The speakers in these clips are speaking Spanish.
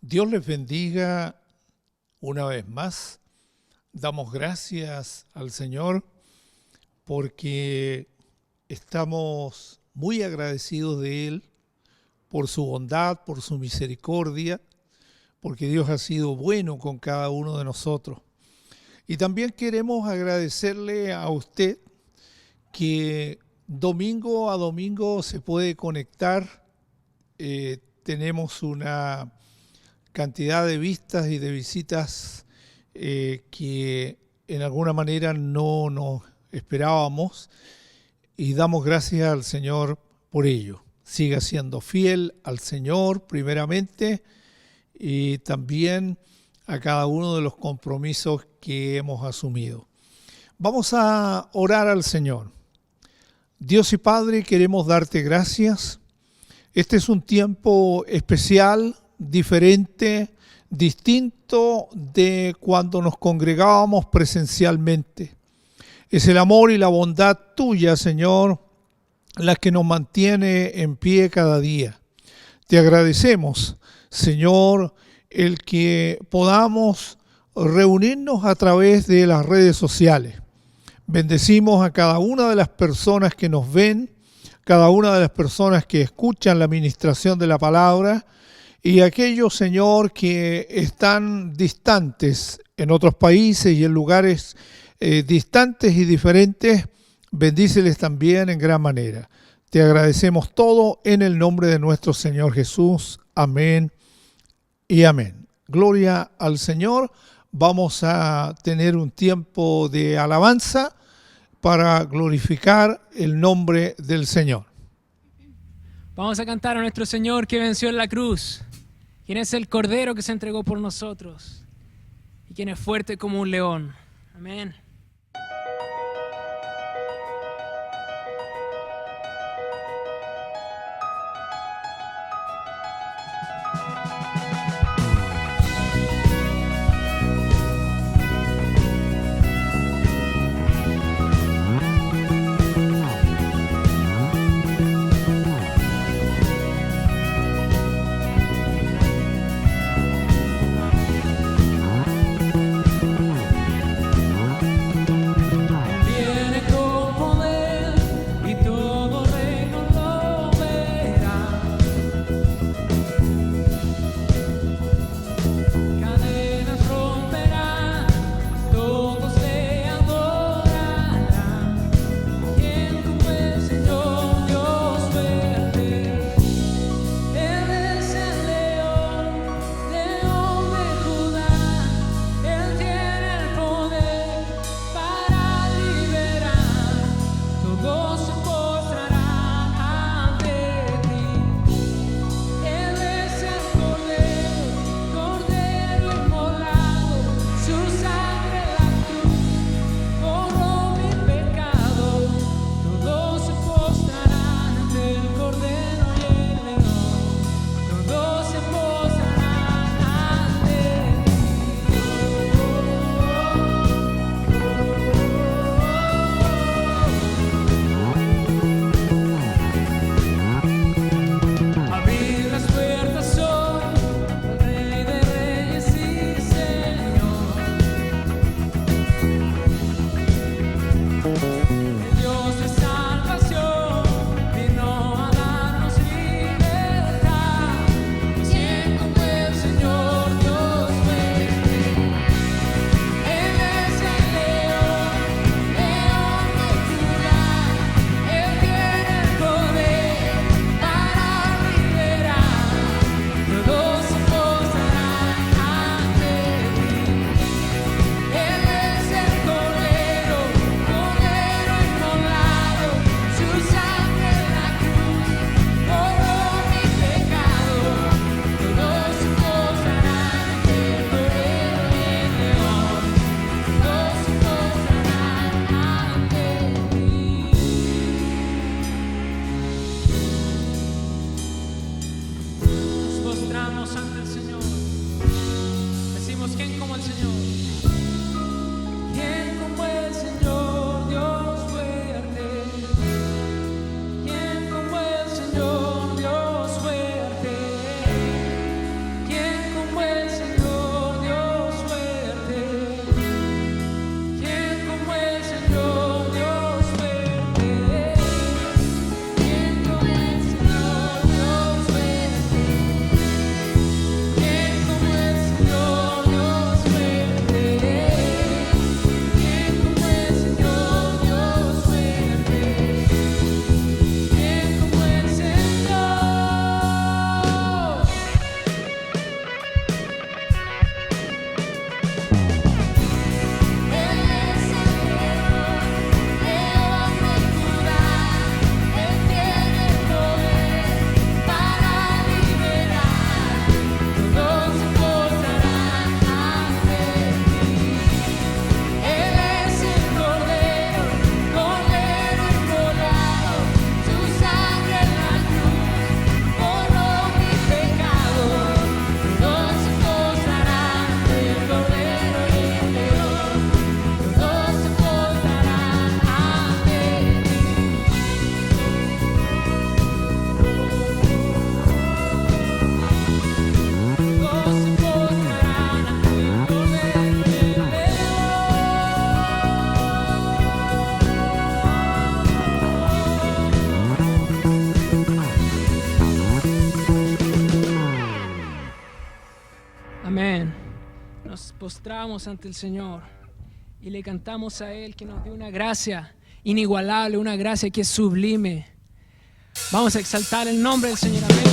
Dios les bendiga una vez más. Damos gracias al Señor porque estamos muy agradecidos de Él por su bondad, por su misericordia, porque Dios ha sido bueno con cada uno de nosotros. Y también queremos agradecerle a usted que domingo a domingo se puede conectar. Tenemos una cantidad de vistas y de visitas que en alguna manera no nos esperábamos y damos gracias al Señor por ello. Siga siendo fiel al Señor primeramente y también a cada uno de los compromisos que hemos asumido. Vamos a orar al Señor. Dios y Padre, queremos darte gracias. Este es un tiempo especial, diferente, distinto de cuando nos congregábamos presencialmente. Es el amor y la bondad tuya, Señor, la que nos mantiene en pie cada día. Te agradecemos, Señor, el que podamos reunirnos a través de las redes sociales. Bendecimos a cada una de las personas que nos ven, cada una de las personas que escuchan la ministración de la palabra y aquellos, Señor, que están distantes en otros países y en lugares distantes y diferentes, bendíceles también en gran manera. Te agradecemos todo en el nombre de nuestro Señor Jesús. Amén y amén. Gloria al Señor. Vamos a tener un tiempo de alabanza para glorificar el nombre del Señor. Vamos a cantar a nuestro Señor que venció en la cruz, quien es el Cordero que se entregó por nosotros y quien es fuerte como un león. Amén. Amén. Nos postramos ante el Señor y le cantamos a Él que nos dio una gracia inigualable, una gracia que es sublime. Vamos a exaltar el nombre del Señor. Amén.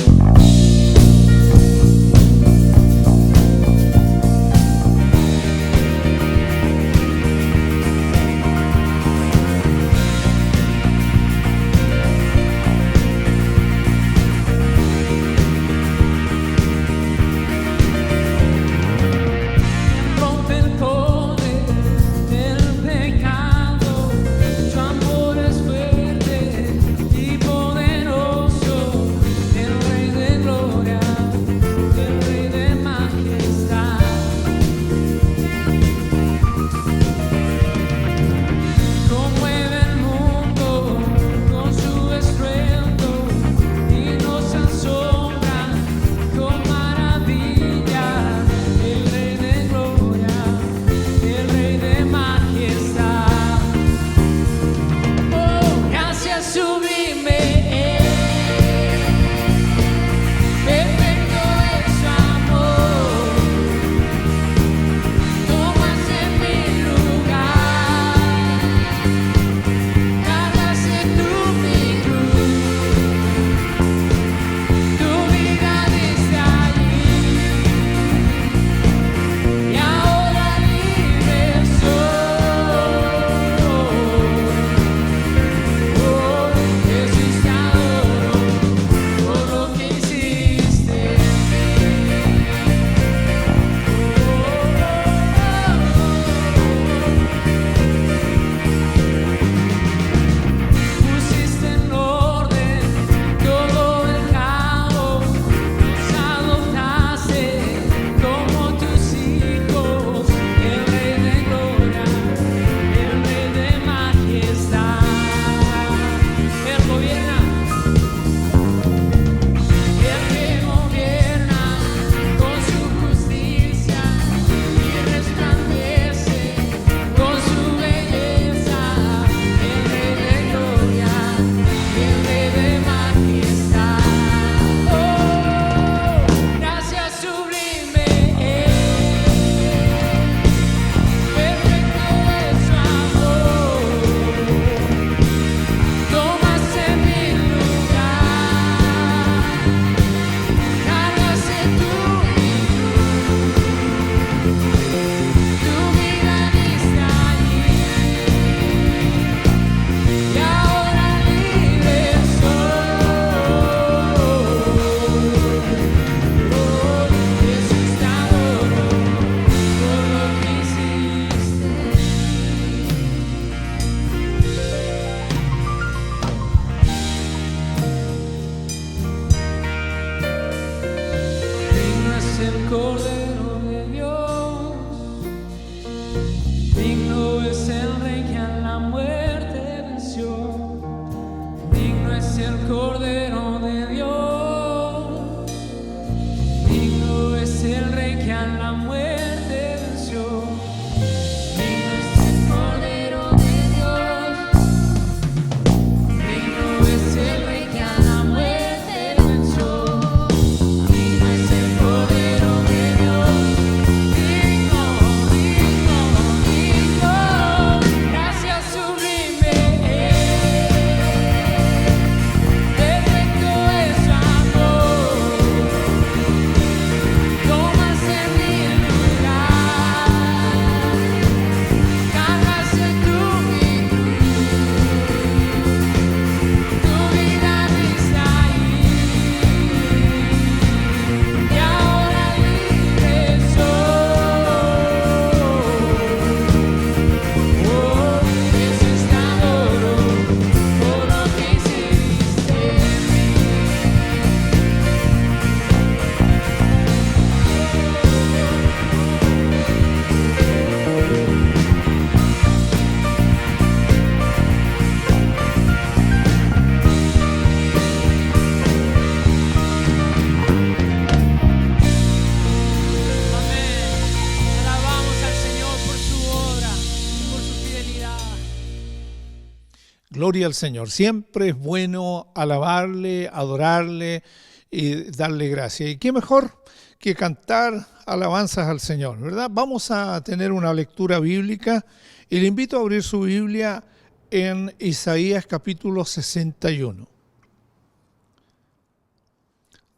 Gloria al Señor. Siempre es bueno alabarle, adorarle y darle gracias. ¿Y qué mejor que cantar alabanzas al Señor, ¿verdad? Vamos a tener una lectura bíblica y le invito a abrir su Biblia en Isaías capítulo 61.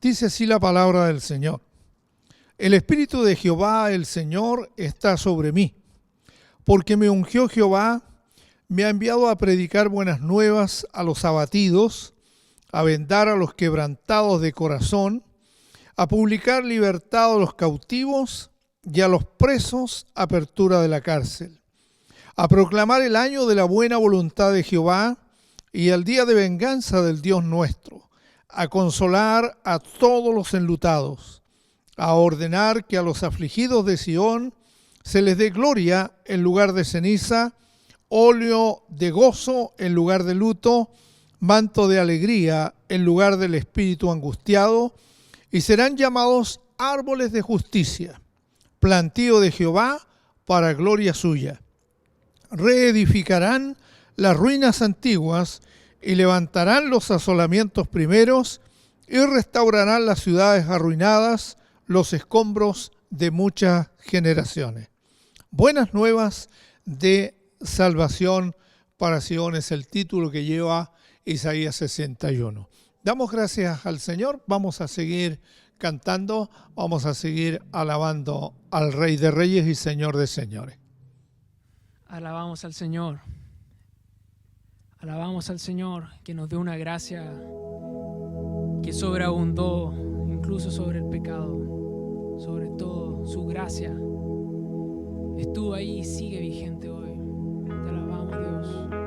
Dice así la palabra del Señor. El Espíritu de Jehová, el Señor, está sobre mí, porque me ungió Jehová, me ha enviado a predicar buenas nuevas a los abatidos, a vendar a los quebrantados de corazón, a publicar libertad a los cautivos y a los presos apertura de la cárcel, a proclamar el año de la buena voluntad de Jehová y el día de venganza del Dios nuestro, a consolar a todos los enlutados, a ordenar que a los afligidos de Sión se les dé gloria en lugar de ceniza, óleo de gozo en lugar de luto, manto de alegría en lugar del espíritu angustiado, y serán llamados árboles de justicia, plantío de Jehová para gloria suya. Reedificarán las ruinas antiguas y levantarán los asolamientos primeros y restaurarán las ciudades arruinadas, los escombros de muchas generaciones. Buenas nuevas de salvación para Sion es el título que lleva Isaías 61. Damos gracias al Señor, vamos a seguir cantando, vamos a seguir alabando al Rey de Reyes y Señor de Señores. Alabamos al Señor. Alabamos al Señor que nos dio una gracia que sobreabundó incluso sobre el pecado. Sobre todo su gracia estuvo ahí y sigue vigente hoy. Te alabamos, Dios.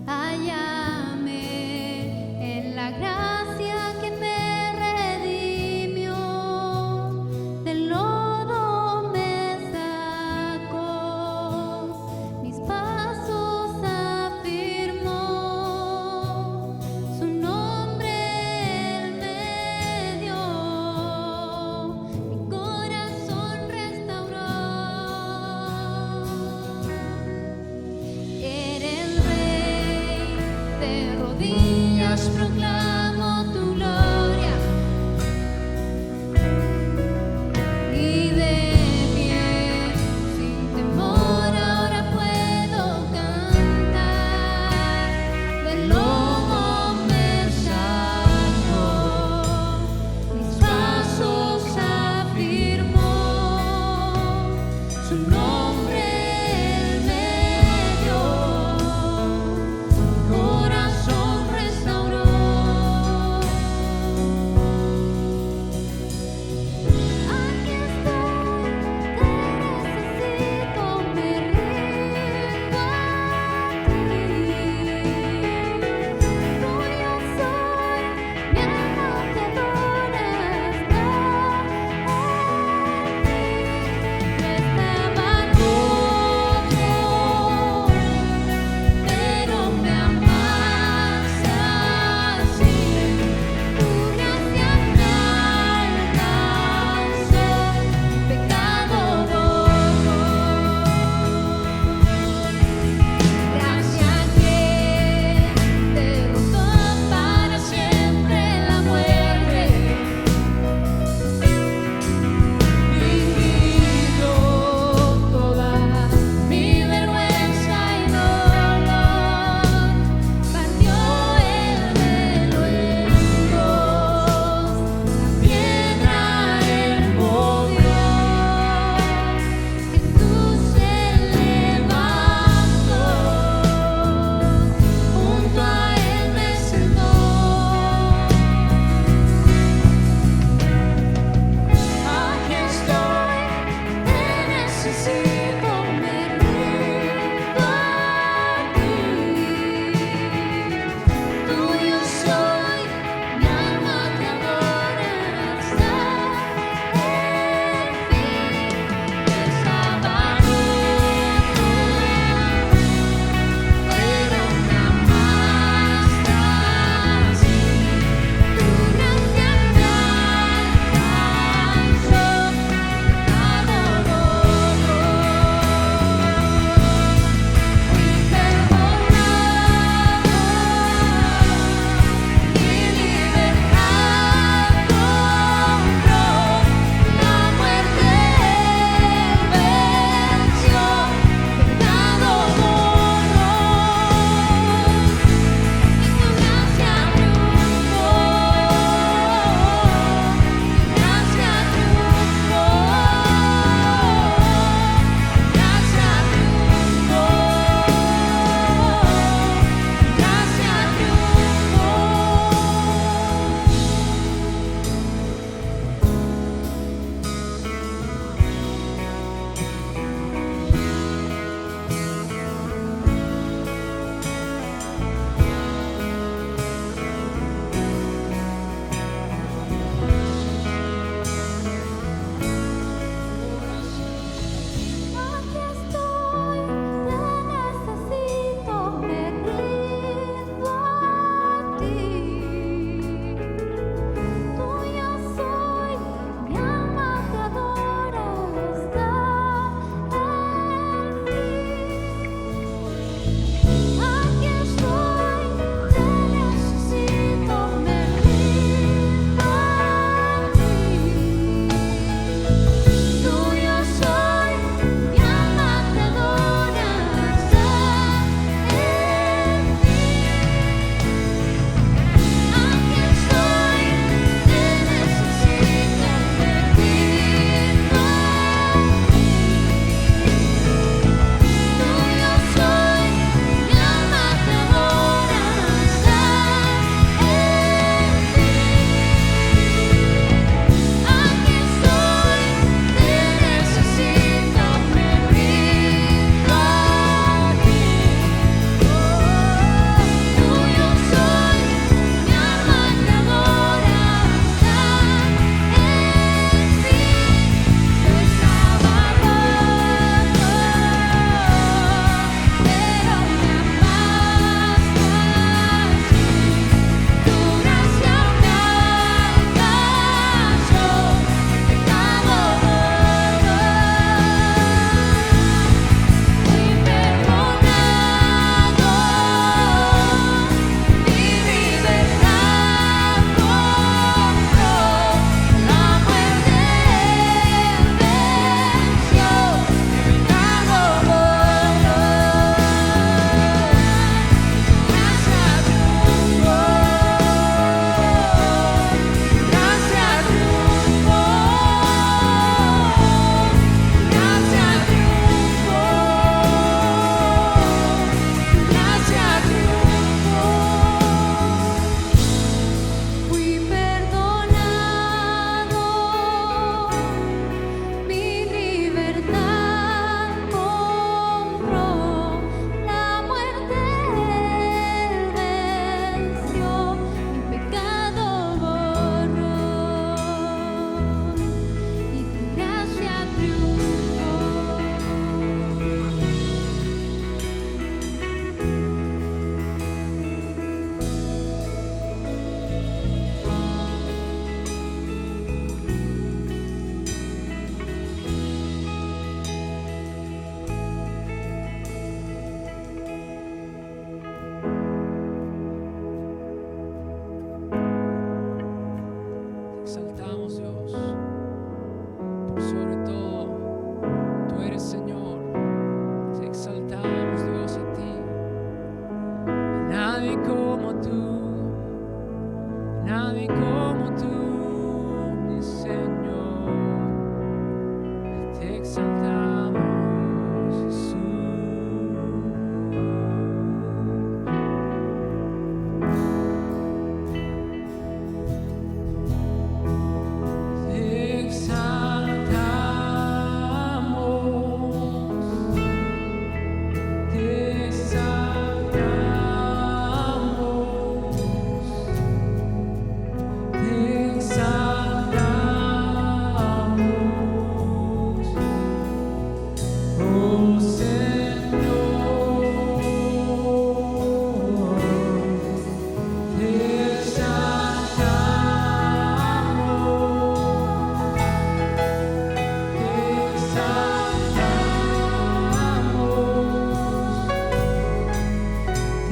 Hállame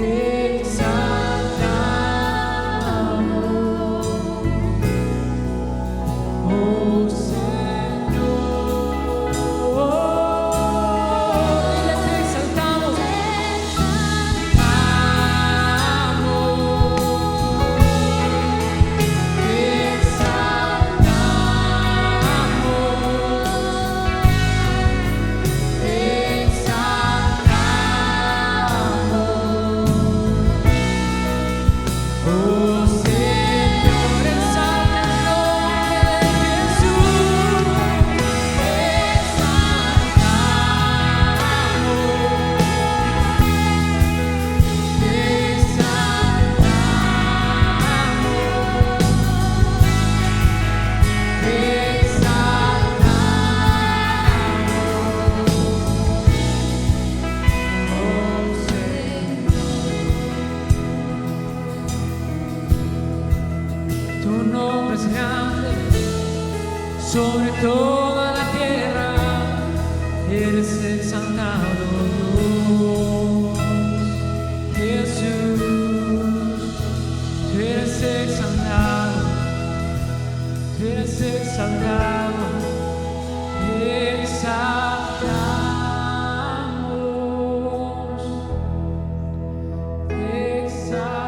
te exaltamos, oh Señor. Dile, te exaltamos, sobre toda la tierra, eres exaltado, Dios. Jesús, tú eres exaltado, tú eres exaltado, exaltamos, exaltamos.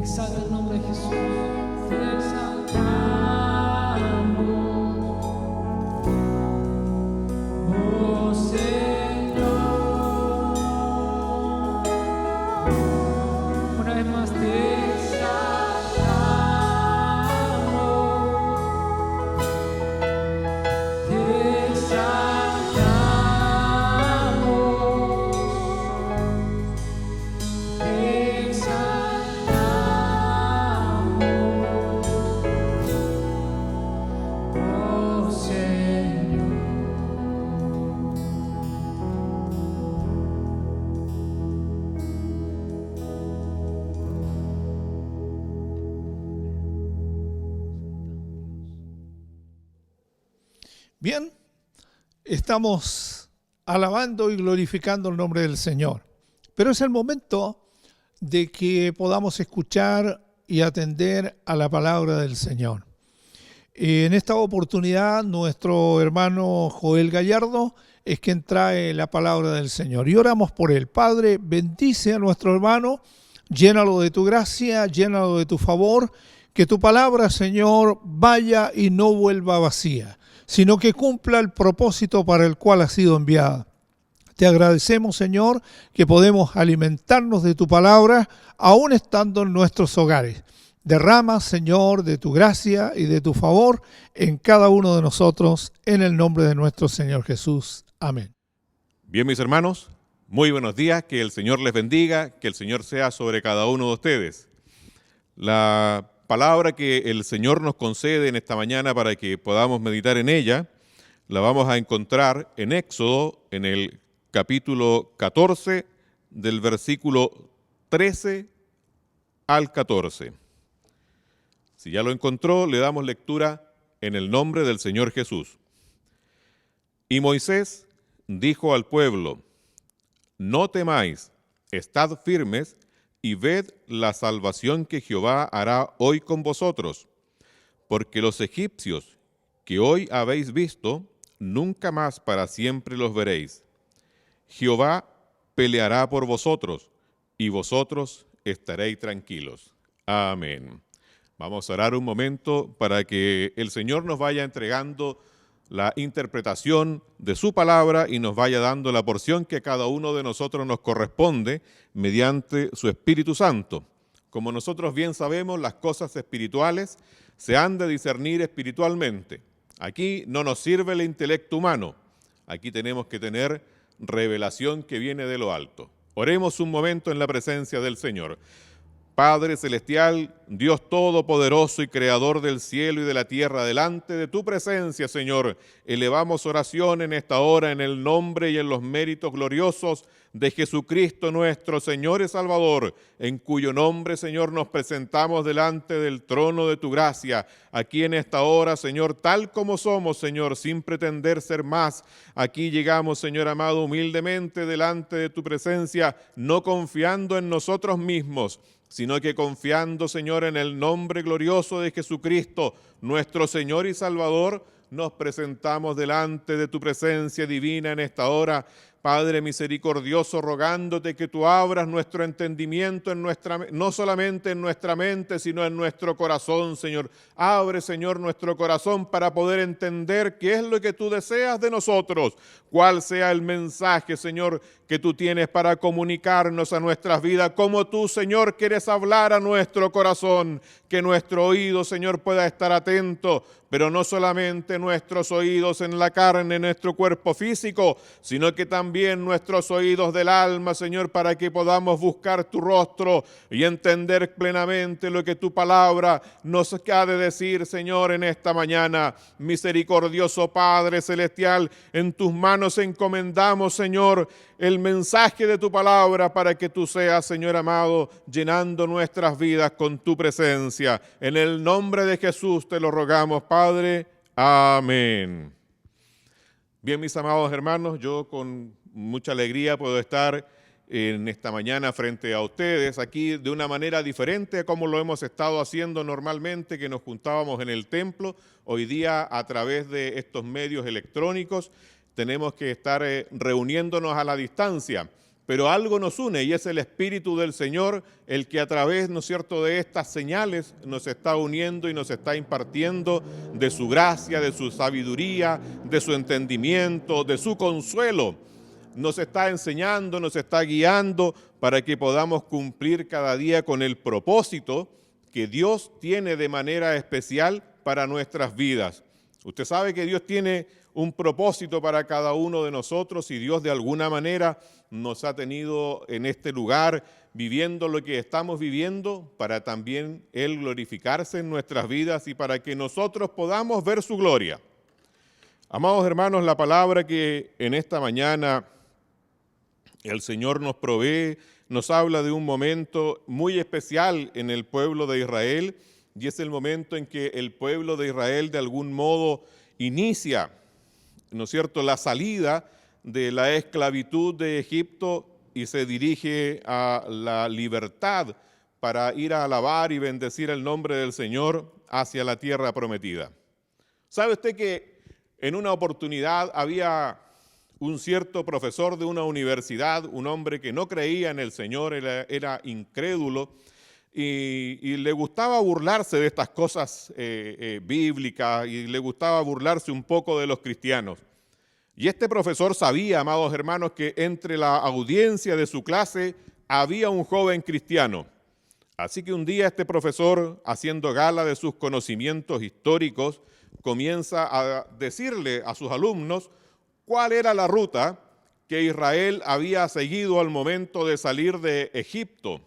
Exalta el nombre de Jesús. Te exaltamos, oh Señor. Una vez más te exaltamos, te exaltamos, te exaltamos, oh Señor. Bien, estamos alabando y glorificando el nombre del Señor, pero es el momento de que podamos escuchar y atender a la palabra del Señor. En esta oportunidad, nuestro hermano Joel Gallardo es quien trae la palabra del Señor. Y oramos por él. Padre, bendice a nuestro hermano, llénalo de tu gracia, llénalo de tu favor, que tu palabra, Señor, vaya y no vuelva vacía, sino que cumpla el propósito para el cual ha sido enviada. Te agradecemos, Señor, que podemos alimentarnos de tu palabra, aún estando en nuestros hogares. Derrama, Señor, de tu gracia y de tu favor en cada uno de nosotros, en el nombre de nuestro Señor Jesús. Amén. Bien, mis hermanos, muy buenos días, que el Señor les bendiga, que el Señor sea sobre cada uno de ustedes. La palabra que el Señor nos concede en esta mañana para que podamos meditar en ella, la vamos a encontrar en Éxodo, en el capítulo 14, del versículo 13 al 14. Si ya lo encontró, le damos lectura en el nombre del Señor Jesús. Y Moisés dijo al pueblo: no temáis, estad firmes y ved la salvación que Jehová hará hoy con vosotros, porque los egipcios que hoy habéis visto, nunca más para siempre los veréis. Jehová peleará por vosotros, y vosotros estaréis tranquilos. Amén. Vamos a orar un momento para que el Señor nos vaya entregando la interpretación de su palabra y nos vaya dando la porción que a cada uno de nosotros nos corresponde mediante su Espíritu Santo. Como nosotros bien sabemos, las cosas espirituales se han de discernir espiritualmente. Aquí no nos sirve el intelecto humano. Aquí tenemos que tener revelación que viene de lo alto. Oremos un momento en la presencia del Señor. Padre celestial, Dios todopoderoso y creador del cielo y de la tierra, delante de tu presencia, Señor, elevamos oración en esta hora en el nombre y en los méritos gloriosos de Jesucristo nuestro Señor y Salvador, en cuyo nombre, Señor, nos presentamos delante del trono de tu gracia, aquí en esta hora, Señor, tal como somos, Señor, sin pretender ser más. Aquí llegamos, Señor amado, humildemente delante de tu presencia, no confiando en nosotros mismos, sino que confiando, Señor, en el nombre glorioso de Jesucristo, nuestro Señor y Salvador, nos presentamos delante de tu presencia divina en esta hora, Padre misericordioso, rogándote que tú abras nuestro entendimiento no solamente en nuestra mente, sino en nuestro corazón, Señor. Abre, Señor, nuestro corazón para poder entender qué es lo que tú deseas de nosotros, cuál sea el mensaje, Señor, que tú tienes para comunicarnos a nuestras vidas, como tú, Señor, quieres hablar a nuestro corazón, que nuestro oído, Señor, pueda estar atento, pero no solamente nuestros oídos en la carne, en nuestro cuerpo físico, sino que también nuestros oídos del alma, Señor, para que podamos buscar tu rostro y entender plenamente lo que tu palabra nos ha de decir, Señor, en esta mañana. Misericordioso Padre Celestial, en tus manos encomendamos, Señor, el mensaje de tu palabra para que tú seas, Señor amado, llenando nuestras vidas con tu presencia. En el nombre de Jesús te lo rogamos, Padre. Amén. Bien, mis amados hermanos, yo con mucha alegría puedo estar en esta mañana frente a ustedes aquí de una manera diferente a como lo hemos estado haciendo normalmente, que nos juntábamos en el templo. Hoy día, a través de estos medios electrónicos, tenemos que estar reuniéndonos a la distancia, pero algo nos une y es el Espíritu del Señor, el que a través, ¿no es cierto?, de estas señales nos está uniendo y nos está impartiendo de su gracia, de su sabiduría, de su entendimiento, de su consuelo. Nos está enseñando, nos está guiando para que podamos cumplir cada día con el propósito que Dios tiene de manera especial para nuestras vidas. Usted sabe que Dios tiene un propósito para cada uno de nosotros y Dios de alguna manera nos ha tenido en este lugar viviendo lo que estamos viviendo para también Él glorificarse en nuestras vidas y para que nosotros podamos ver su gloria. Amados hermanos, la palabra que en esta mañana el Señor nos provee nos habla de un momento muy especial en el pueblo de Israel y es el momento en que el pueblo de Israel de algún modo inicia, ¿no es cierto?, la salida de la esclavitud de Egipto y se dirige a la libertad para ir a alabar y bendecir el nombre del Señor hacia la tierra prometida. ¿Sabe usted que en una oportunidad había un cierto profesor de una universidad, un hombre que no creía en el Señor, era incrédulo, y le gustaba burlarse de estas cosas bíblicas y le gustaba burlarse un poco de los cristianos? Y este profesor sabía, amados hermanos, que entre la audiencia de su clase había un joven cristiano. Así que un día este profesor, haciendo gala de sus conocimientos históricos, comienza a decirle a sus alumnos cuál era la ruta que Israel había seguido al momento de salir de Egipto.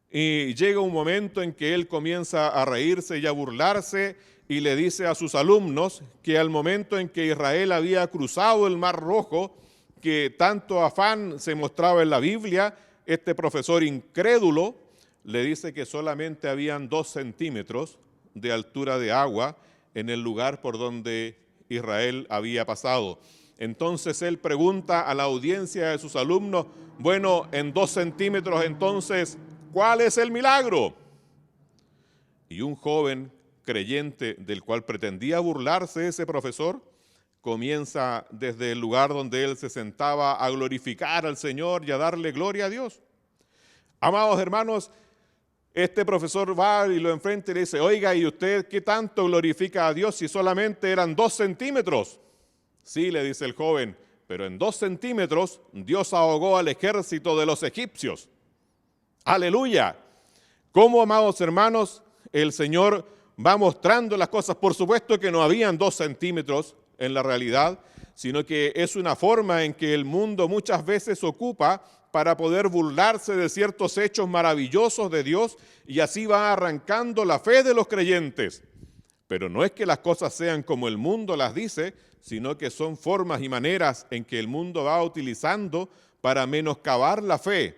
Y llega un momento en que él comienza a reírse y a burlarse y le dice a sus alumnos que al momento en que Israel había cruzado el Mar Rojo, que tanto afán se mostraba en la Biblia, este profesor incrédulo le dice que solamente habían 2 centímetros de altura de agua en el lugar por donde Israel había pasado. Entonces él pregunta a la audiencia de sus alumnos, bueno, en 2 centímetros entonces, ¿cuál es el milagro? Y un joven creyente del cual pretendía burlarse ese profesor, comienza desde el lugar donde él se sentaba a glorificar al Señor y a darle gloria a Dios. Amados hermanos, este profesor va y lo enfrenta y le dice, oiga, ¿y usted qué tanto glorifica a Dios si solamente eran 2 centímetros? Sí, le dice el joven, pero en 2 centímetros Dios ahogó al ejército de los egipcios. ¡Aleluya! ¿Cómo, amados hermanos, el Señor va mostrando las cosas? Por supuesto que no habían 2 centímetros en la realidad, sino que es una forma en que el mundo muchas veces ocupa para poder burlarse de ciertos hechos maravillosos de Dios, y así va arrancando la fe de los creyentes. Pero no es que las cosas sean como el mundo las dice, sino que son formas y maneras en que el mundo va utilizando para menoscabar la fe,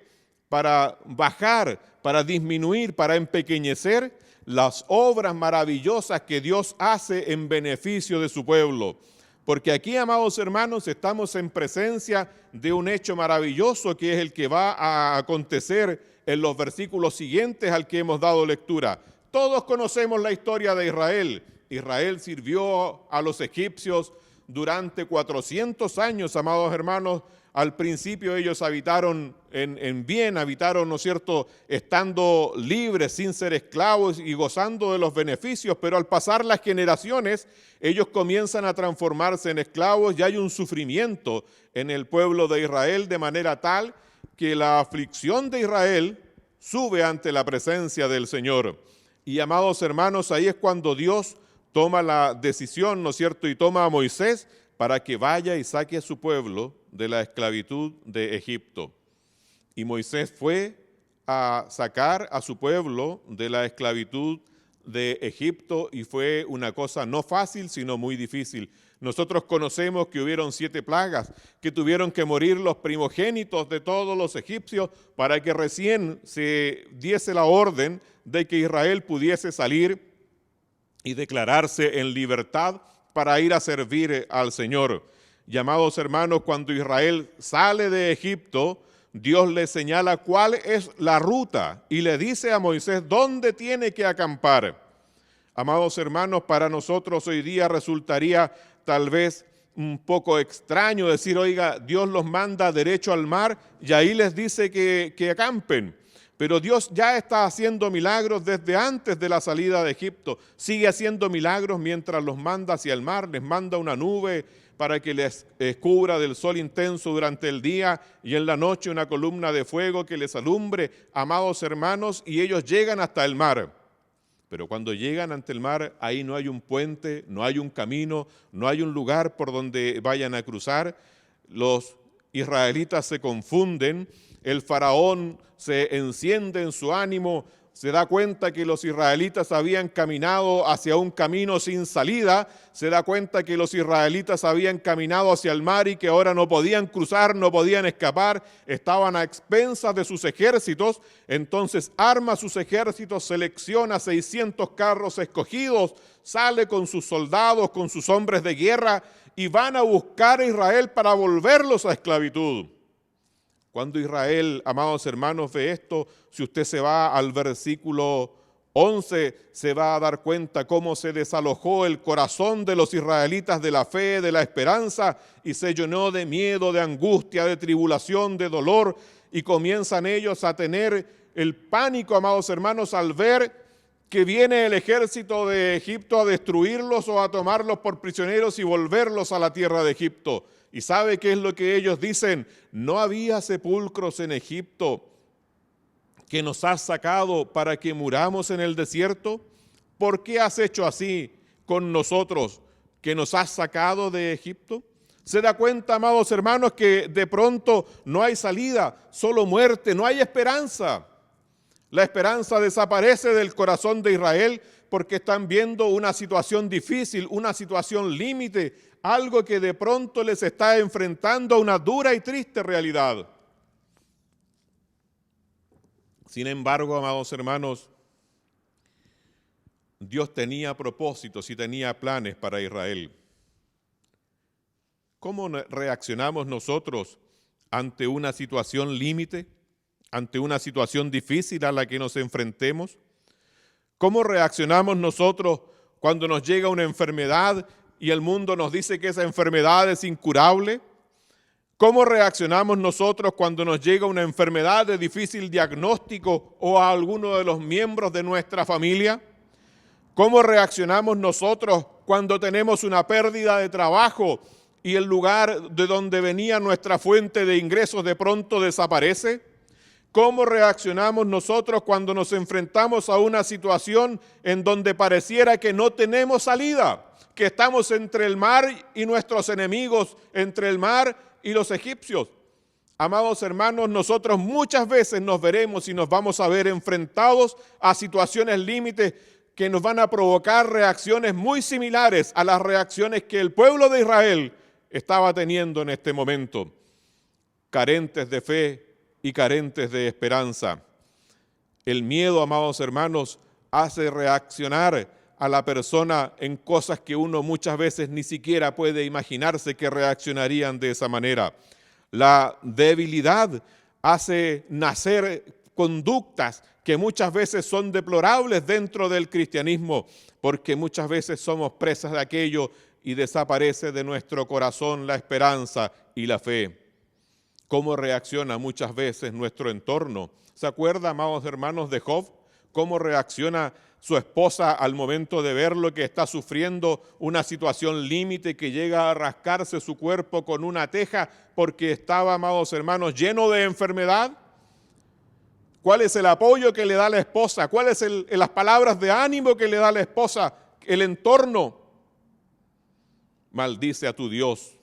para bajar, para disminuir, para empequeñecer las obras maravillosas que Dios hace en beneficio de su pueblo. Porque aquí, amados hermanos, estamos en presencia de un hecho maravilloso que es el que va a acontecer en los versículos siguientes al que hemos dado lectura. Todos conocemos la historia de Israel. Israel sirvió a los egipcios durante 400 años, amados hermanos. Al principio ellos habitaron en bien, habitaron, ¿no es cierto?, estando libres, sin ser esclavos y gozando de los beneficios, pero al pasar las generaciones, ellos comienzan a transformarse en esclavos y hay un sufrimiento en el pueblo de Israel de manera tal que la aflicción de Israel sube ante la presencia del Señor. Y amados hermanos, ahí es cuando Dios toma la decisión, ¿no es cierto?, y toma a Moisés para que vaya y saque a su pueblo de la esclavitud de Egipto. Y Moisés fue a sacar a su pueblo de la esclavitud de Egipto y fue una cosa no fácil, sino muy difícil. Nosotros conocemos que hubieron 7 plagas, que tuvieron que morir los primogénitos de todos los egipcios para que recién se diese la orden de que Israel pudiese salir y declararse en libertad para ir a servir al Señor. Y amados hermanos, cuando Israel sale de Egipto, Dios le señala cuál es la ruta y le dice a Moisés dónde tiene que acampar. Amados hermanos, para nosotros hoy día resultaría tal vez un poco extraño decir, oiga, Dios los manda derecho al mar y ahí les dice que acampen. Pero Dios ya está haciendo milagros desde antes de la salida de Egipto. Sigue haciendo milagros mientras los manda hacia el mar, les manda una nube para que les cubra del sol intenso durante el día y en la noche una columna de fuego que les alumbre, amados hermanos, y ellos llegan hasta el mar. Pero cuando llegan ante el mar, ahí no hay un puente, no hay un camino, no hay un lugar por donde vayan a cruzar. Los israelitas se confunden, el faraón se enciende en su ánimo, se da cuenta que los israelitas habían caminado hacia un camino sin salida, se da cuenta que los israelitas habían caminado hacia el mar y que ahora no podían cruzar, no podían escapar, estaban a expensas de sus ejércitos. Entonces arma sus ejércitos, selecciona 600 carros escogidos, sale con sus soldados, con sus hombres de guerra y van a buscar a Israel para volverlos a esclavitud. Cuando Israel, amados hermanos, ve esto, si usted se va al versículo 11, se va a dar cuenta cómo se desalojó el corazón de los israelitas de la fe, de la esperanza, y se llenó de miedo, de angustia, de tribulación, de dolor, y comienzan ellos a tener el pánico, amados hermanos, al ver que viene el ejército de Egipto a destruirlos o a tomarlos por prisioneros y volverlos a la tierra de Egipto. ¿Y sabe qué es lo que ellos dicen? No había sepulcros en Egipto que nos has sacado para que muramos en el desierto. ¿Por qué has hecho así con nosotros que nos has sacado de Egipto? ¿Se da cuenta, amados hermanos, que de pronto no hay salida, solo muerte, no hay esperanza? La esperanza desaparece del corazón de Israel porque están viendo una situación difícil, una situación límite, algo que de pronto les está enfrentando a una dura y triste realidad. Sin embargo, amados hermanos, Dios tenía propósitos y tenía planes para Israel. ¿Cómo reaccionamos nosotros ante una situación límite, ante una situación difícil a la que nos enfrentemos? ¿Cómo reaccionamos nosotros cuando nos llega una enfermedad y el mundo nos dice que esa enfermedad es incurable? ¿Cómo reaccionamos nosotros cuando nos llega una enfermedad de difícil diagnóstico o a alguno de los miembros de nuestra familia? ¿Cómo reaccionamos nosotros cuando tenemos una pérdida de trabajo y el lugar de donde venía nuestra fuente de ingresos de pronto desaparece? ¿Cómo reaccionamos nosotros cuando nos enfrentamos a una situación en donde pareciera que no tenemos salida, que estamos entre el mar y nuestros enemigos, entre el mar y los egipcios? Amados hermanos, nosotros muchas veces nos veremos y nos vamos a ver enfrentados a situaciones límites que nos van a provocar reacciones muy similares a las reacciones que el pueblo de Israel estaba teniendo en este momento, carentes de fe y carentes de esperanza. El miedo, amados hermanos, hace reaccionar a la persona en cosas que uno muchas veces ni siquiera puede imaginarse que reaccionarían de esa manera. La debilidad hace nacer conductas que muchas veces son deplorables dentro del cristianismo, porque muchas veces somos presas de aquello y desaparece de nuestro corazón la esperanza y la fe. ¿Cómo reacciona muchas veces nuestro entorno? ¿Se acuerda, amados hermanos, de Job? ¿Cómo reacciona su esposa al momento de verlo que está sufriendo una situación límite que llega a rascarse su cuerpo con una teja porque estaba, amados hermanos, lleno de enfermedad? ¿Cuál es el apoyo que le da la esposa? ¿Cuáles son las palabras de ánimo que le da la esposa? El entorno. Maldice a tu Dios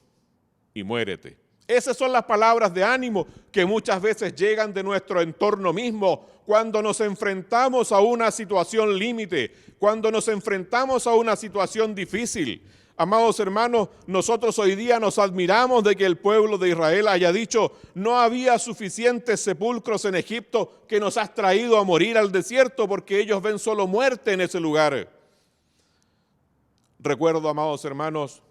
y muérete. Esas son las palabras de ánimo que muchas veces llegan de nuestro entorno mismo cuando nos enfrentamos a una situación límite, cuando nos enfrentamos a una situación difícil. Amados hermanos, nosotros hoy día nos admiramos de que el pueblo de Israel haya dicho: no había suficientes sepulcros en Egipto, que nos has traído a morir al desierto, porque ellos ven solo muerte en ese lugar. Recuerdo, amados hermanos,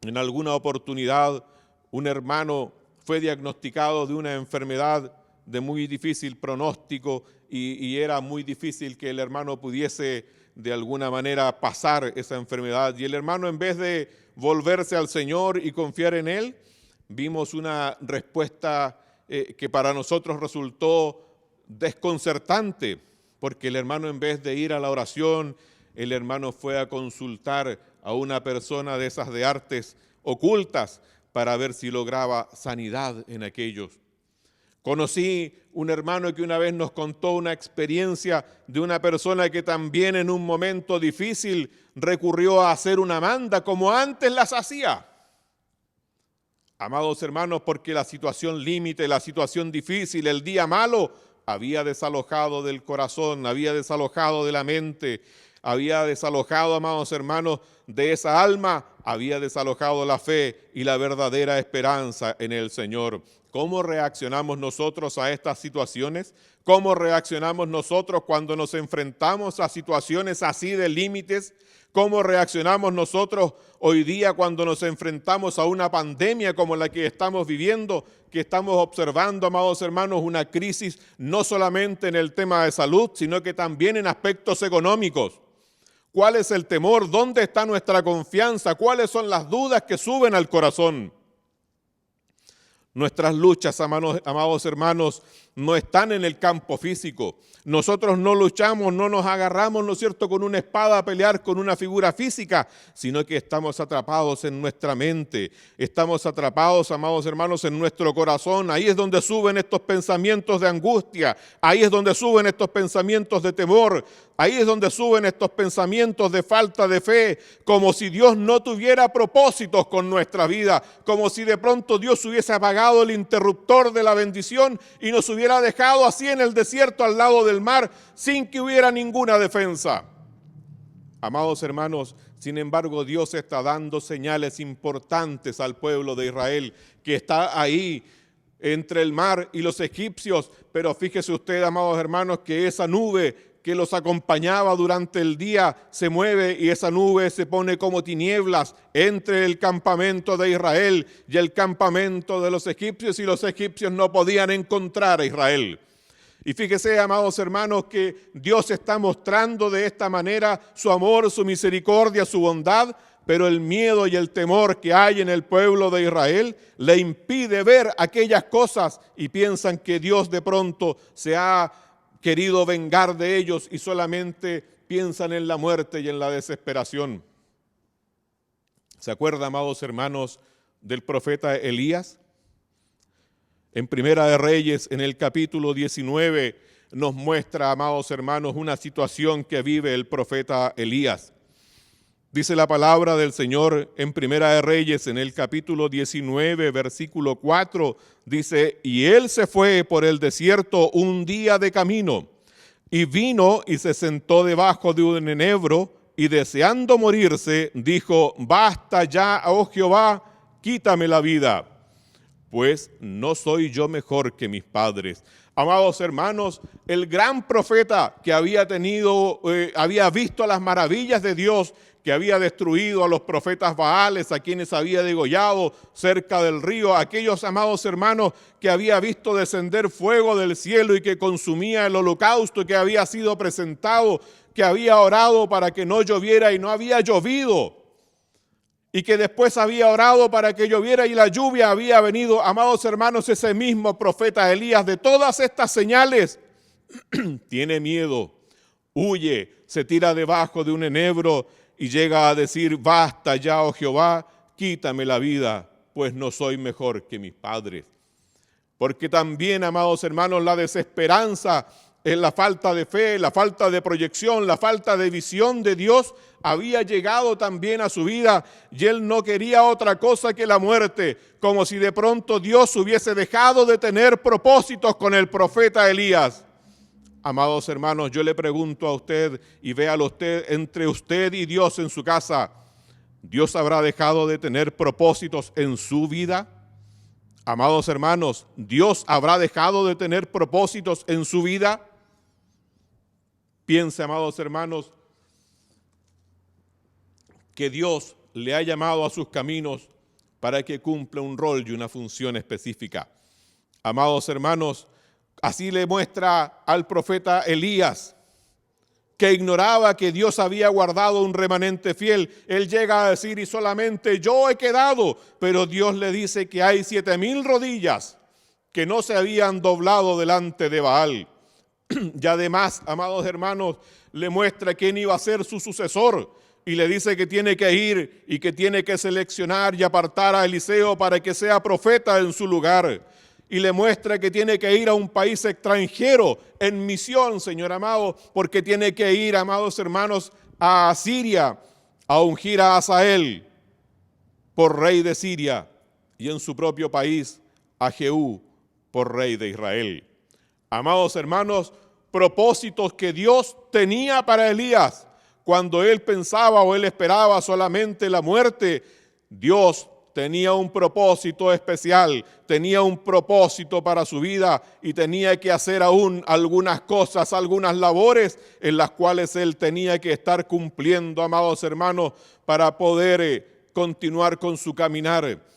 en alguna oportunidad un hermano fue diagnosticado de una enfermedad de muy difícil pronóstico y era muy difícil que el hermano pudiese de alguna manera pasar esa enfermedad. Y el hermano, en vez de volverse al Señor y confiar en Él, vimos una respuesta que para nosotros resultó desconcertante, porque el hermano, en vez de ir a la oración, el hermano fue a consultar a una persona de esas de artes ocultas para ver si lograba sanidad en aquellos. Conocí un hermano que una vez nos contó una experiencia de una persona que también en un momento difícil recurrió a hacer una manda como antes las hacía. Amados hermanos, porque la situación límite, la situación difícil, el día malo, había desalojado del corazón, había desalojado de la mente, había desalojado, amados hermanos, de esa alma, había desalojado la fe y la verdadera esperanza en el Señor. ¿Cómo reaccionamos nosotros a estas situaciones? ¿Cómo reaccionamos nosotros cuando nos enfrentamos a situaciones así de límites? ¿Cómo reaccionamos nosotros hoy día cuando nos enfrentamos a una pandemia como la que estamos viviendo, que estamos observando, amados hermanos, una crisis no solamente en el tema de salud, sino que también en aspectos económicos? ¿Cuál es el temor? ¿Dónde está nuestra confianza? ¿Cuáles son las dudas que suben al corazón? Nuestras luchas, amados hermanos, no están en el campo físico. Nosotros no luchamos, no nos agarramos, ¿no es cierto?, con una espada a pelear con una figura física, sino que estamos atrapados en nuestra mente. Estamos atrapados, amados hermanos, en nuestro corazón. Ahí es donde suben estos pensamientos de angustia. Ahí es donde suben estos pensamientos de temor. Ahí es donde suben estos pensamientos de falta de fe, como si Dios no tuviera propósitos con nuestra vida, como si de pronto Dios hubiese apagado el interruptor de la bendición y nos hubiera dejado así en el desierto al lado del mar sin que hubiera ninguna defensa. Amados hermanos, sin embargo, Dios está dando señales importantes al pueblo de Israel, que está ahí entre el mar y los egipcios, pero fíjese usted, amados hermanos, que esa nube que los acompañaba durante el día se mueve y esa nube se pone como tinieblas entre el campamento de Israel y el campamento de los egipcios, y los egipcios no podían encontrar a Israel. Y fíjese, amados hermanos, que Dios está mostrando de esta manera su amor, su misericordia, su bondad, pero el miedo y el temor que hay en el pueblo de Israel le impide ver aquellas cosas y piensan que Dios de pronto se ha querido vengar de ellos y solamente piensan en la muerte y en la desesperación. ¿Se acuerdan, amados hermanos, del profeta Elías? En Primera de Reyes, en el capítulo 19, nos muestra, amados hermanos, una situación que vive el profeta Elías. Dice la palabra del Señor en Primera de Reyes, en el capítulo 19, versículo 4, dice, y él se fue por el desierto un día de camino, y vino y se sentó debajo de un enebro, y deseando morirse, dijo, basta ya, oh Jehová, quítame la vida, pues no soy yo mejor que mis padres. Amados hermanos, el gran profeta que había visto las maravillas de Dios, que había destruido a los profetas Baales, a quienes había degollado cerca del río, aquellos amados hermanos que había visto descender fuego del cielo y que consumía el holocausto que había sido presentado, que había orado para que no lloviera y no había llovido, y que después había orado para que lloviera y la lluvia había venido. Amados hermanos, ese mismo profeta Elías, de todas estas señales, tiene miedo, huye, se tira debajo de un enebro y llega a decir, basta ya, oh Jehová, quítame la vida, pues no soy mejor que mis padres. Porque también, amados hermanos, la desesperanza, en la falta de fe, la falta de proyección, la falta de visión de Dios había llegado también a su vida y él no quería otra cosa que la muerte, como si de pronto Dios hubiese dejado de tener propósitos con el profeta Elías. Amados hermanos, yo le pregunto a usted y véalo usted, entre usted y Dios en su casa, ¿Dios habrá dejado de tener propósitos en su vida? Amados hermanos, ¿Dios habrá dejado de tener propósitos en su vida? Piense, amados hermanos, que Dios le ha llamado a sus caminos para que cumpla un rol y una función específica. Amados hermanos, así le muestra al profeta Elías, que ignoraba que Dios había guardado un remanente fiel. Él llega a decir, y solamente yo he quedado, pero Dios le dice que hay 7,000 rodillas que no se habían doblado delante de Baal. Y además, amados hermanos, le muestra quién iba a ser su sucesor y le dice que tiene que ir y que tiene que seleccionar y apartar a Eliseo para que sea profeta en su lugar. Y le muestra que tiene que ir a un país extranjero en misión, Señor amado, porque tiene que ir, amados hermanos, a Siria a ungir a Hazael por rey de Siria y en su propio país a Jehú por rey de Israel. Amados hermanos, propósitos que Dios tenía para Elías. Cuando él pensaba o él esperaba solamente la muerte, Dios tenía un propósito especial, tenía un propósito para su vida y tenía que hacer aún algunas cosas, algunas labores en las cuales él tenía que estar cumpliendo, amados hermanos, para poder continuar con su caminar.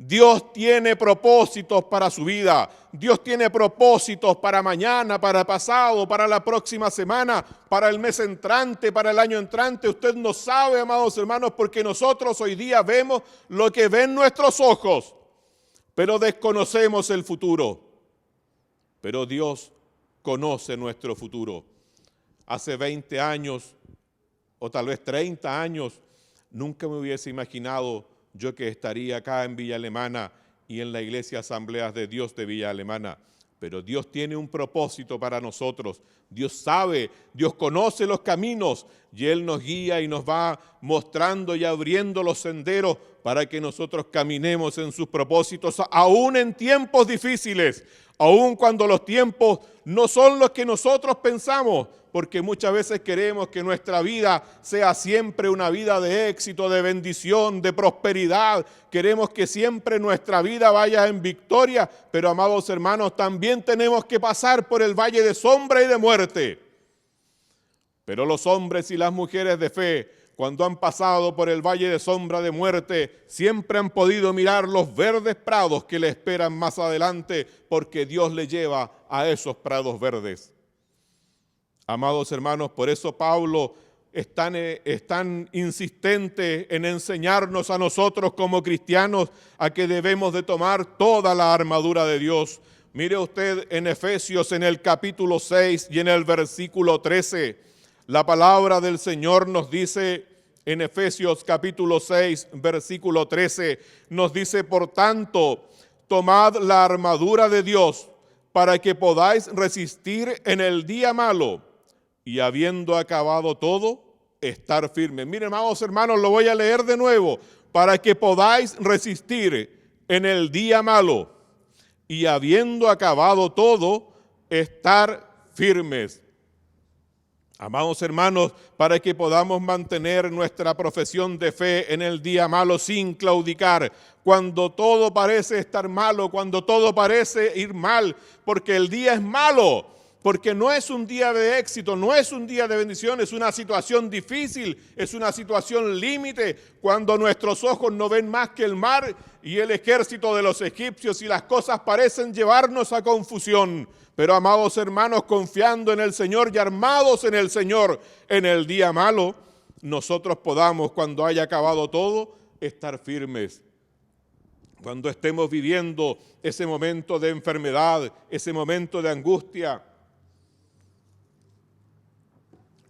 Dios tiene propósitos para su vida. Dios tiene propósitos para mañana, para pasado, para la próxima semana, para el mes entrante, para el año entrante. Usted no sabe, amados hermanos, porque nosotros hoy día vemos lo que ven nuestros ojos, pero desconocemos el futuro. Pero Dios conoce nuestro futuro. Hace 20 años, o tal vez 30 años, nunca me hubiese imaginado yo que estaría acá en Villa Alemana y en la Iglesia Asambleas de Dios de Villa Alemana. Pero Dios tiene un propósito para nosotros. Dios sabe, Dios conoce los caminos y Él nos guía y nos va mostrando y abriendo los senderos para que nosotros caminemos en sus propósitos, aún en tiempos difíciles, aún cuando los tiempos no son los que nosotros pensamos, porque muchas veces queremos que nuestra vida sea siempre una vida de éxito, de bendición, de prosperidad. Queremos que siempre nuestra vida vaya en victoria, pero amados hermanos, también tenemos que pasar por el valle de sombra y de muerte. Pero los hombres y las mujeres de fe, cuando han pasado por el valle de sombra de muerte, siempre han podido mirar los verdes prados que le esperan más adelante, porque Dios le lleva a esos prados verdes. Amados hermanos, por eso Pablo es tan insistente en enseñarnos a nosotros como cristianos a que debemos de tomar toda la armadura de Dios. Mire usted en Efesios en el capítulo 6 y en el versículo 13, la palabra del Señor nos dice en Efesios capítulo 6, versículo 13, nos dice, por tanto, tomad la armadura de Dios para que podáis resistir en el día malo, y habiendo acabado todo, estar firmes. Miren, amados hermanos, lo voy a leer de nuevo. Para que podáis resistir en el día malo y habiendo acabado todo, estar firmes. Amados hermanos, para que podamos mantener nuestra profesión de fe en el día malo sin claudicar, cuando todo parece estar malo, cuando todo parece ir mal, porque el día es malo, porque no es un día de éxito, no es un día de bendición, es una situación difícil, es una situación límite, cuando nuestros ojos no ven más que el mar y el ejército de los egipcios y las cosas parecen llevarnos a confusión. Pero amados hermanos, confiando en el Señor y armados en el Señor en el día malo, nosotros podamos, cuando haya acabado todo, estar firmes. Cuando estemos viviendo ese momento de enfermedad, ese momento de angustia,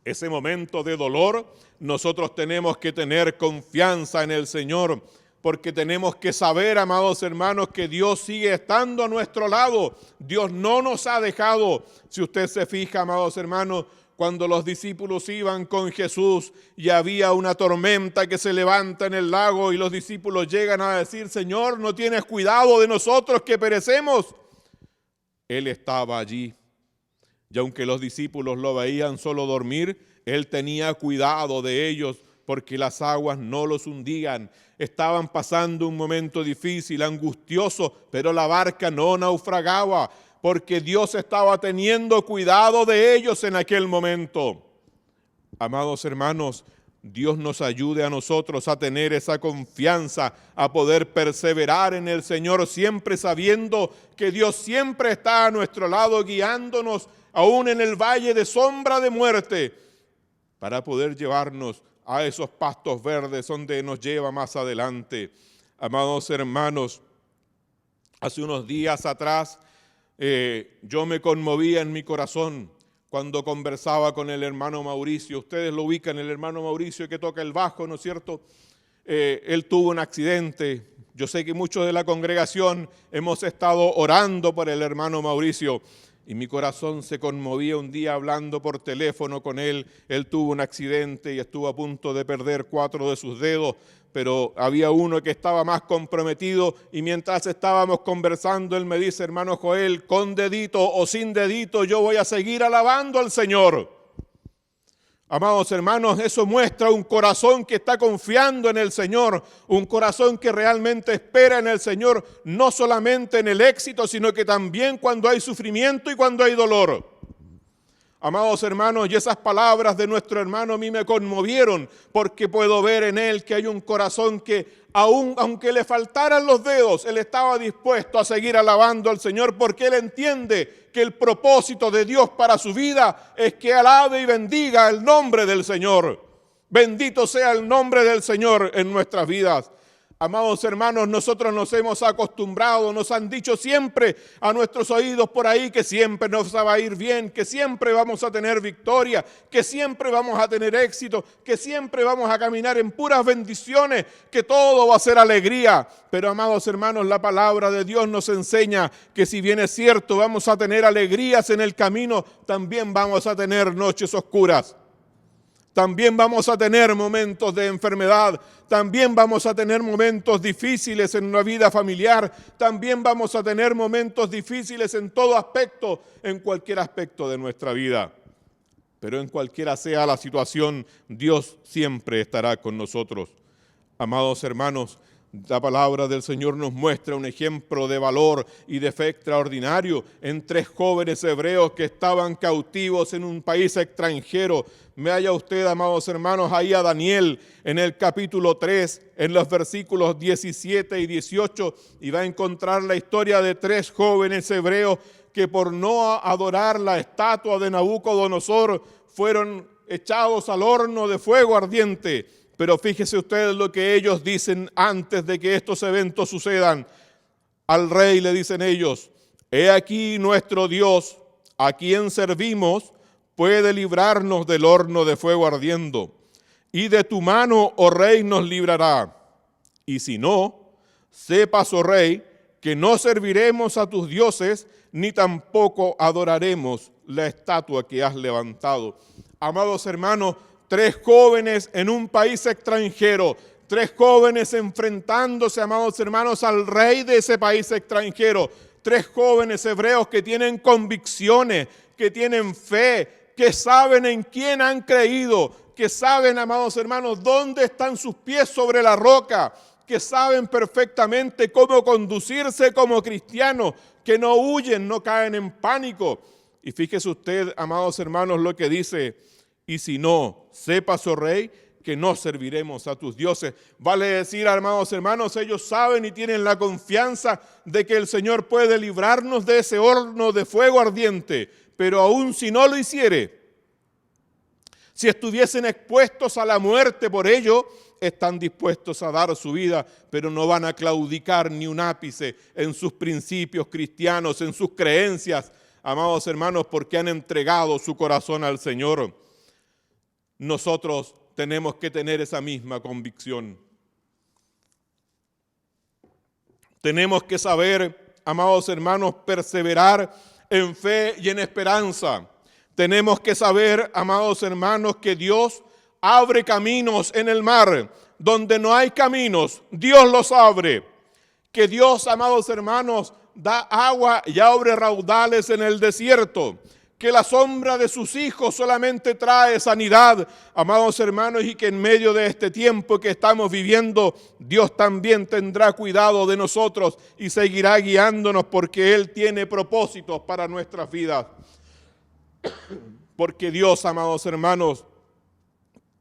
ese momento de dolor, nosotros tenemos que tener confianza en el Señor, porque tenemos que saber, amados hermanos, que Dios sigue estando a nuestro lado. Dios no nos ha dejado. Si usted se fija, amados hermanos, cuando los discípulos iban con Jesús y había una tormenta que se levanta en el lago y los discípulos llegan a decir, Señor, ¿no tienes cuidado de nosotros que perecemos? Él estaba allí. Y aunque los discípulos lo veían solo dormir, Él tenía cuidado de ellos porque las aguas no los hundían. Estaban pasando un momento difícil, angustioso, pero la barca no naufragaba porque Dios estaba teniendo cuidado de ellos en aquel momento. Amados hermanos, Dios nos ayude a nosotros a tener esa confianza, a poder perseverar en el Señor, siempre sabiendo que Dios siempre está a nuestro lado, guiándonos aún en el valle de sombra de muerte, para poder llevarnos a esos pastos verdes donde nos lleva más adelante. Amados hermanos, hace unos días atrás yo me conmovía en mi corazón cuando conversaba con el hermano Mauricio. Ustedes lo ubican, el hermano Mauricio que toca el bajo, ¿no es cierto? Él tuvo un accidente. Yo sé que muchos de la congregación hemos estado orando por el hermano Mauricio. Y mi corazón se conmovía un día hablando por teléfono con él. Él tuvo un accidente y estuvo a punto de perder 4 de sus dedos, pero había uno que estaba más comprometido y mientras estábamos conversando, él me dice, hermano Joel, con dedito o sin dedito, yo voy a seguir alabando al Señor. Amados hermanos, eso muestra un corazón que está confiando en el Señor, un corazón que realmente espera en el Señor, no solamente en el éxito, sino que también cuando hay sufrimiento y cuando hay dolor. Amados hermanos, y esas palabras de nuestro hermano a mí me conmovieron, porque puedo ver en él que hay un corazón que aunque le faltaran los dedos, él estaba dispuesto a seguir alabando al Señor, porque él entiende que el propósito de Dios para su vida es que alabe y bendiga el nombre del Señor. Bendito sea el nombre del Señor en nuestras vidas. Amados hermanos, nosotros nos hemos acostumbrado, nos han dicho siempre a nuestros oídos por ahí que siempre nos va a ir bien, que siempre vamos a tener victoria, que siempre vamos a tener éxito, que siempre vamos a caminar en puras bendiciones, que todo va a ser alegría. Pero amados hermanos, la palabra de Dios nos enseña que si bien es cierto vamos a tener alegrías en el camino, también vamos a tener noches oscuras. También vamos a tener momentos de enfermedad, también vamos a tener momentos difíciles en una vida familiar, también vamos a tener momentos difíciles en todo aspecto, en cualquier aspecto de nuestra vida. Pero en cualquiera sea la situación, Dios siempre estará con nosotros. Amados hermanos, la palabra del Señor nos muestra un ejemplo de valor y de fe extraordinario en 3 jóvenes hebreos que estaban cautivos en un país extranjero. Vaya usted, amados hermanos, ahí a Daniel en el capítulo 3, en los versículos 17 y 18, y va a encontrar la historia de 3 jóvenes hebreos que por no adorar la estatua de Nabucodonosor fueron echados al horno de fuego ardiente. Pero fíjese ustedes lo que ellos dicen antes de que estos eventos sucedan. Al rey le dicen ellos, he aquí nuestro Dios, a quien servimos, puede librarnos del horno de fuego ardiendo. Y de tu mano, oh rey, nos librará. Y si no, sepas, oh rey, que no serviremos a tus dioses, ni tampoco adoraremos la estatua que has levantado. Amados hermanos, 3 jóvenes en un país extranjero, 3 jóvenes enfrentándose, amados hermanos, al rey de ese país extranjero, 3 jóvenes hebreos que tienen convicciones, que tienen fe, que saben en quién han creído, que saben, amados hermanos, dónde están sus pies sobre la roca, que saben perfectamente cómo conducirse como cristianos, que no huyen, no caen en pánico. Y fíjese usted, amados hermanos, lo que dice: y si no, sepas, oh rey, que no serviremos a tus dioses. Vale decir, amados hermanos, ellos saben y tienen la confianza de que el Señor puede librarnos de ese horno de fuego ardiente, pero aun si no lo hiciere, si estuviesen expuestos a la muerte por ello, están dispuestos a dar su vida, pero no van a claudicar ni un ápice en sus principios cristianos, en sus creencias, amados hermanos, porque han entregado su corazón al Señor. Nosotros tenemos que tener esa misma convicción. Tenemos que saber, amados hermanos, perseverar en fe y en esperanza. Tenemos que saber, amados hermanos, que Dios abre caminos en el mar. Donde no hay caminos, Dios los abre. Que Dios, amados hermanos, da agua y abre raudales en el desierto. Que la sombra de sus hijos solamente trae sanidad, amados hermanos, y que en medio de este tiempo que estamos viviendo, Dios también tendrá cuidado de nosotros y seguirá guiándonos, porque Él tiene propósitos para nuestras vidas. Porque Dios, amados hermanos,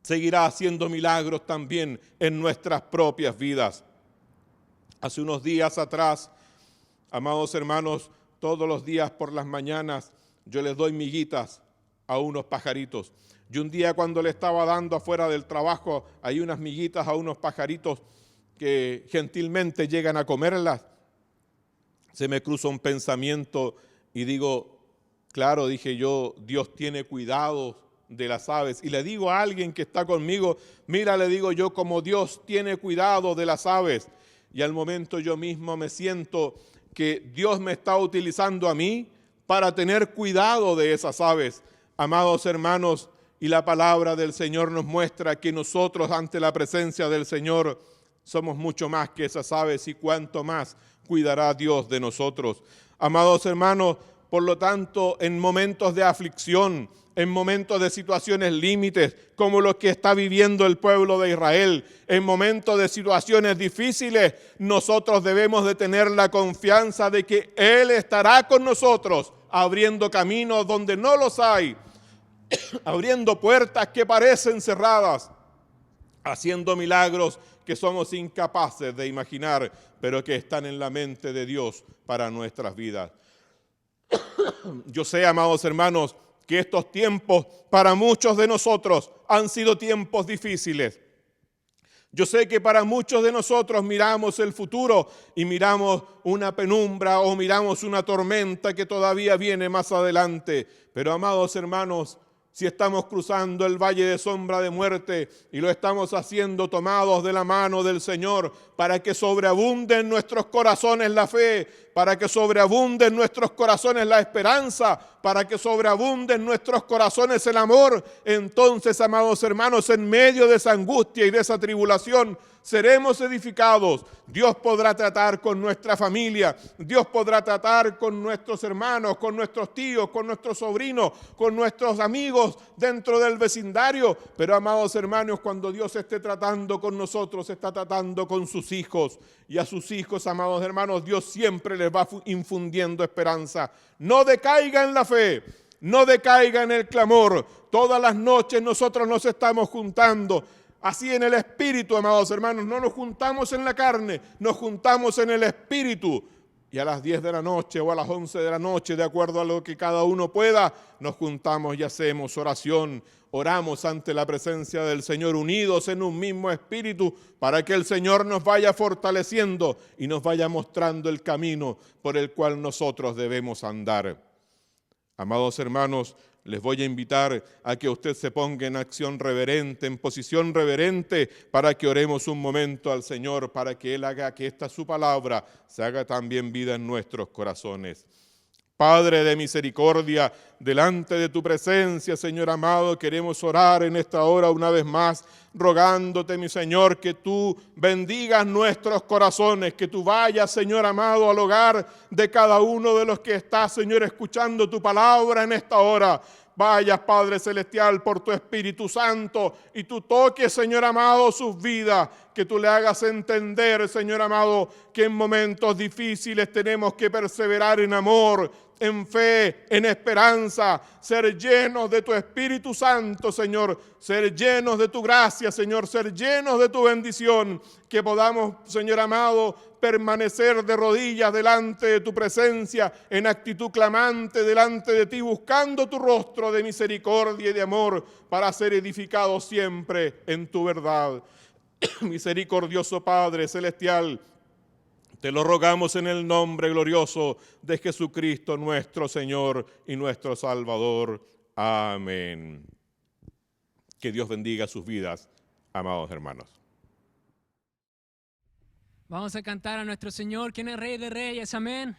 seguirá haciendo milagros también en nuestras propias vidas. Hace unos días atrás, amados hermanos, todos los días por las mañanas yo les doy miguitas a unos pajaritos. Y un día, cuando le estaba dando afuera del trabajo, hay unas miguitas a unos pajaritos que gentilmente llegan a comerlas. Se me cruza un pensamiento y digo, claro, dije yo, Dios tiene cuidado de las aves. Y le digo a alguien que está conmigo, mira, le digo yo, como Dios tiene cuidado de las aves. Y al momento yo mismo me siento que Dios me está utilizando a mí para tener cuidado de esas aves. Amados hermanos, y la palabra del Señor nos muestra que nosotros, ante la presencia del Señor, somos mucho más que esas aves, y cuánto más cuidará Dios de nosotros. Amados hermanos, por lo tanto, en momentos de aflicción, en momentos de situaciones límites, como los que está viviendo el pueblo de Israel, en momentos de situaciones difíciles, nosotros debemos de tener la confianza de que Él estará con nosotros, abriendo caminos donde no los hay, abriendo puertas que parecen cerradas, haciendo milagros que somos incapaces de imaginar, pero que están en la mente de Dios para nuestras vidas. Yo sé, amados hermanos, que estos tiempos para muchos de nosotros han sido tiempos difíciles. Yo sé que para muchos de nosotros miramos el futuro y miramos una penumbra o miramos una tormenta que todavía viene más adelante. Pero, amados hermanos, si estamos cruzando el valle de sombra de muerte y lo estamos haciendo tomados de la mano del Señor, para que sobreabunde en nuestros corazones la fe, para que sobreabunde en nuestros corazones la esperanza, para que sobreabunde en nuestros corazones el amor, entonces, amados hermanos, en medio de esa angustia y de esa tribulación, seremos edificados. Dios podrá tratar con nuestra familia, Dios podrá tratar con nuestros hermanos, con nuestros tíos, con nuestros sobrinos, con nuestros amigos dentro del vecindario. Pero, amados hermanos, cuando Dios esté tratando con nosotros, está tratando con sus hijos. Y a sus hijos, amados hermanos, Dios siempre les va infundiendo esperanza. No decaiga en la fe, no decaiga en el clamor. Todas las noches nosotros nos estamos juntando así en el espíritu, amados hermanos. No nos juntamos en la carne, nos juntamos en el espíritu. Y a las 10 de la noche o a las 11 de la noche, de acuerdo a lo que cada uno pueda, nos juntamos y hacemos oración. Oramos ante la presencia del Señor, unidos en un mismo espíritu, para que el Señor nos vaya fortaleciendo y nos vaya mostrando el camino por el cual nosotros debemos andar. Amados hermanos, les voy a invitar a que usted se ponga en acción reverente, en posición reverente, para que oremos un momento al Señor, para que Él haga que esta su palabra se haga también vida en nuestros corazones. Padre de misericordia, delante de tu presencia, Señor amado, queremos orar en esta hora una vez más, rogándote, mi Señor, que tú bendigas nuestros corazones, que tú vayas, Señor amado, al hogar de cada uno de los que está, Señor, escuchando tu palabra en esta hora. Vayas, Padre Celestial, por tu Espíritu Santo y tú toques, Señor amado, sus vidas, que tú le hagas entender, Señor amado, que en momentos difíciles tenemos que perseverar en amor, en fe, en esperanza, ser llenos de tu Espíritu Santo, Señor, ser llenos de tu gracia, Señor, ser llenos de tu bendición, que podamos, Señor amado, permanecer de rodillas delante de tu presencia, en actitud clamante delante de ti, buscando tu rostro de misericordia y de amor, para ser edificados siempre en tu verdad. Misericordioso Padre Celestial, te lo rogamos en el nombre glorioso de Jesucristo, nuestro Señor y nuestro Salvador. Amén. Que Dios bendiga sus vidas, amados hermanos. Vamos a cantar a nuestro Señor, quien es Rey de Reyes. Amén.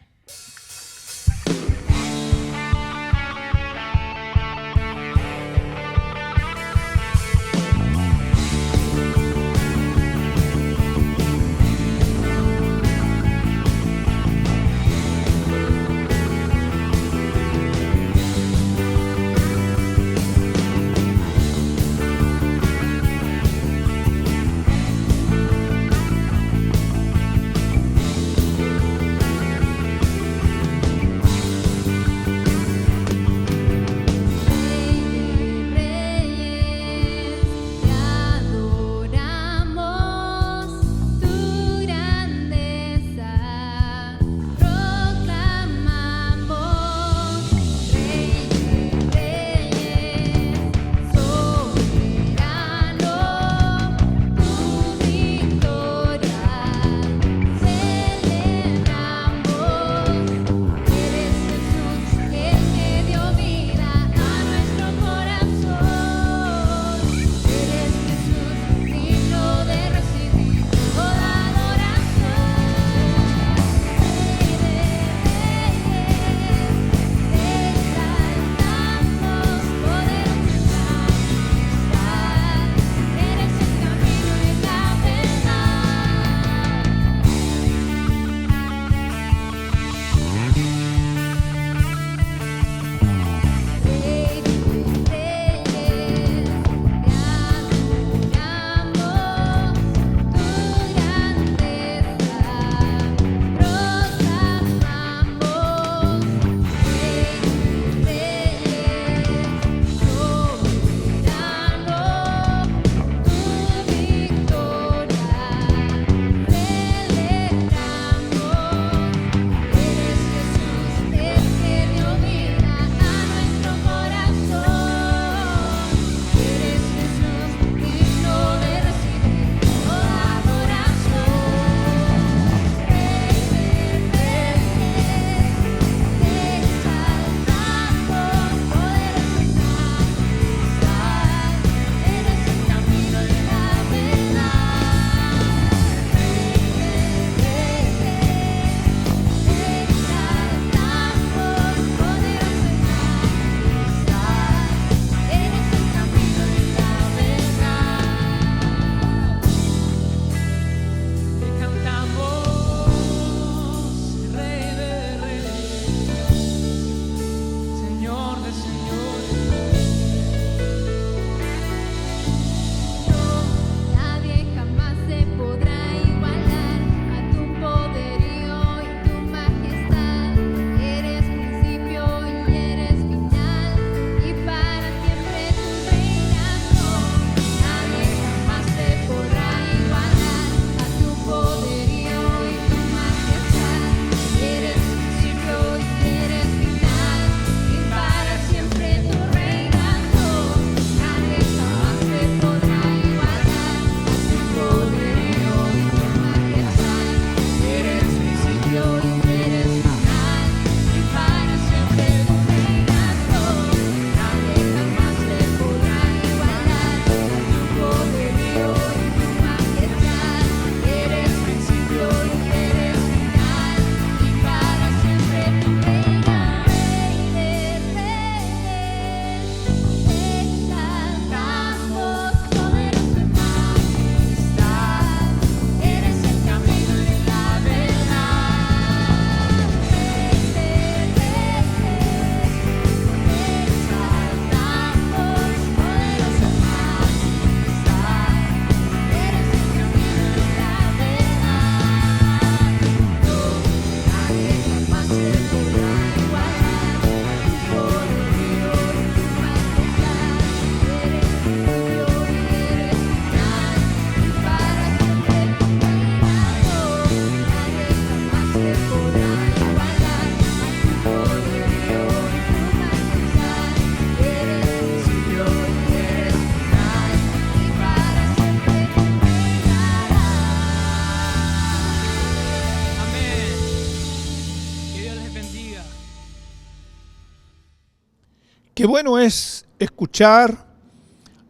Qué bueno es escuchar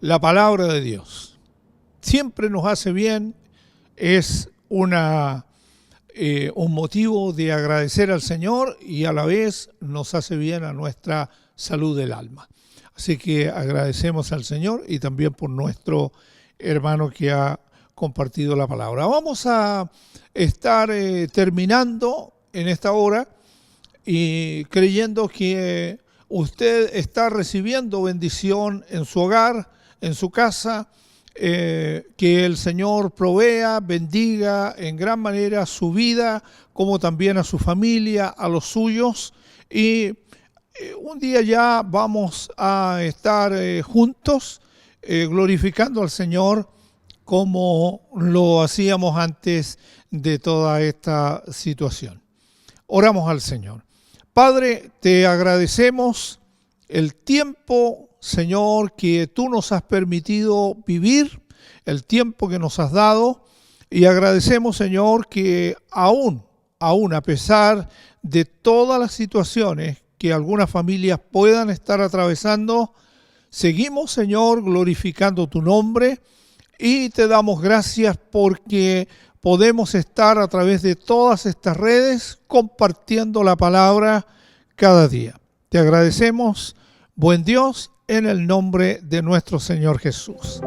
la palabra de Dios. Siempre nos hace bien, es un motivo de agradecer al Señor y a la vez nos hace bien a nuestra salud del alma. Así que agradecemos al Señor y también por nuestro hermano que ha compartido la palabra. Vamos a estar terminando en esta hora y creyendo que usted está recibiendo bendición en su hogar, en su casa, que el Señor provea, bendiga en gran manera su vida, como también a su familia, a los suyos. Y un día ya vamos a estar juntos glorificando al Señor como lo hacíamos antes de toda esta situación. Oramos al Señor. Padre, te agradecemos el tiempo, Señor, que tú nos has permitido vivir, el tiempo que nos has dado, y agradecemos, Señor, que aún a pesar de todas las situaciones que algunas familias puedan estar atravesando, seguimos, Señor, glorificando tu nombre y te damos gracias porque podemos estar a través de todas estas redes compartiendo la palabra cada día. Te agradecemos, buen Dios, en el nombre de nuestro Señor Jesús.